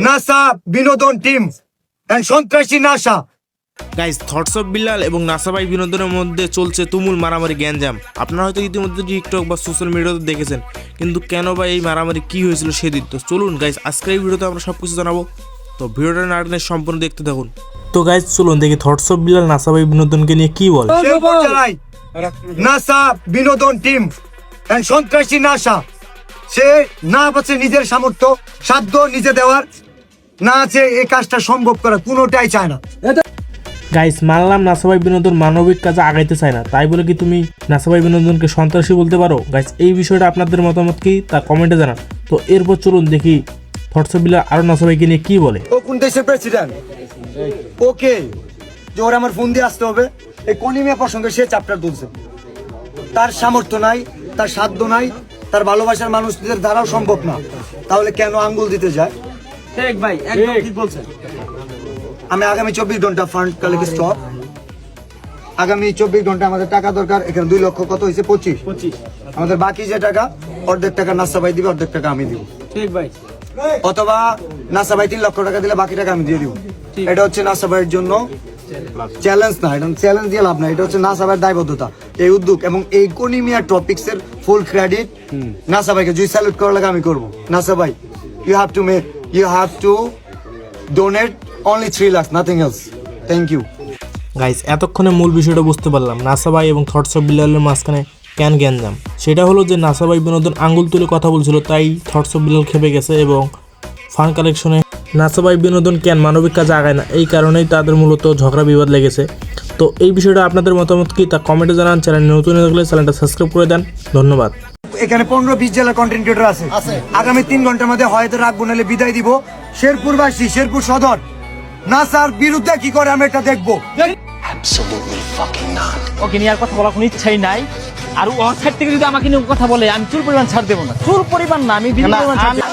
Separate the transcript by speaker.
Speaker 1: NASA বিনোদন team and সন্ত্রাসী NASA.
Speaker 2: Guys, thoughts of Billal এবং নাসাবাই বিনোদনের মধ্যে চলছে তুমুল মারামারি গ্যাঞ্জাম। আপনারা হয়তো ইতিমধ্যে টিকটক বা সোশ্যাল মিডিয়াতে দেখেছেন, কিন্তু কেন বা এই মারামারি কি হয়েছিল সেদিন। তো চলুন গাইস, আজকের এই ভিডিওতে আমরা সবকিছু জানাবো। তো ভিডিওটা না টেনে সম্পূর্ণ দেখতে থাকুন। তো গাইস চলুন দেখি থটস অফ বিল্লাল নাসাবাই বিনোদনকে নিয়ে কি বলে।
Speaker 1: নাসা বিনোদন টিম এন্ড সন্ত্রাসী নাসা। সে না আছে নিজের সামর্থ্য সাধ্য নিজে দেওয়ার, না আছে এই কাজটা সম্ভব করা, কোনোটাই চায় না।
Speaker 2: গাইস, মানলাম নাসাবাই বিনোদন মানবিক কাজে আগাইতে চায় না, তাই বলে কি তুমি নাসাবাই বিনোদনকে সন্ত্রাসী বলতে পারো? গাইস, এই বিষয়টা আপনাদের মতামত কি তা কমেন্টে জানান। তো এরপর চলুন দেখি থটস অফ বিল্লাল আরো নাসাবাইকে নিয়ে কি বলে।
Speaker 1: ও কোন দেশের প্রেসিডেন্ট? ওকে যে ওর আমার ফোন দিয়ে আসতে হবে, এই কনিমিয়া প্রসঙ্গে সে চ্যাপ্টার তুলছে। তার সামর্থ্য নাই, তার সাধ্য নাই, তার ভালোবাসার মানুষদের দ্বারাও সম্ভব না, তাহলে কেন আঙ্গুল দিতে যায়?
Speaker 3: ঠিক ভাই, একদম ঠিক বলছেন।
Speaker 1: আমি আগামী 24 ঘন্টা ফান্ড কালেক্ট স্টপ। আগামী 24 ঘন্টা আমাদের টাকা দরকার। এখানে 2 লক্ষ কত হয়েছে? 25। আমাদের বাকি যে টাকা, অর্ধেক টাকা নাসা ভাই দিবে, অর্ধেক টাকা আমি দিব।
Speaker 3: ঠিক ভাই।
Speaker 1: অথবা নাসা ভাই 3 লক্ষ টাকা দিলে বাকি টাকা আমি দিয়ে দিব। এটা হচ্ছে নাসা ভাইয়ের জন্য চ্যালেঞ্জ না, এটা চ্যালেঞ্জ দিয়ে লাভ না, এটা হচ্ছে নাসা ভাইয়ের দায়বদ্ধতা, এই উদ্যোগ এবং এই কোনিমিয়া টপিক্স এর ফুল ক্রেডিট নাসা ভাইকে। যদি স্যালুট করার লাগে আমি করবো। নাসা ভাই, you have to donate only 3 lakhs, nothing else. Thank you.
Speaker 2: Guys, এতক্ষণে মূল বিষয়টা বুঝতে পারলাম নাসাবাই এবং থটস অফ বিল্লালের মাঝখানে কেন গ্যাঞ্জাম। সেটা হলো যে নাসাবাই বিনোদন আঙ্গুল তুলে কথা বলছিল, তাই থটস অফ বিল্লাল খেপে গেছে এবং ফান্ড কালেকশনে নাসাবাই বিনোদন কেন মানবিক কাজে আগায় না, এই কারণেই তাদের মূলত ঝগড়া বিবাদ লেগেছে। তো এই বিষয়টা আপনাদের মতামত কি তা কমেন্টে জানান। চ্যানেল নতুন হয়ে থাকলে চ্যানেলটা সাবস্ক্রাইব করে দেন। ধন্যবাদ।
Speaker 1: এখানে 15-20 জেলার কন্টেন্ট ক্রিয়েটর আছে। আগামী 3 ঘন্টার মধ্যে হয়তো রাখবো, নাহলে বিদায় দিব। শেরপুরবাসী, শেরপুর সদর নাসার বিরুদ্ধে কি করে আমি এটা দেখবো।
Speaker 3: ওকে নিয়ে আর কথা বলার কোনো ইচ্ছাই নাই। আর ওর সাইড থেকে যদি আমাকে নিয়ে কথা বলে, আমি চুল পরিমাণ ছাড় দেবো না। চুল পরিমাণ না, আমি বিন্দু পরিমাণ ছাড় দেব।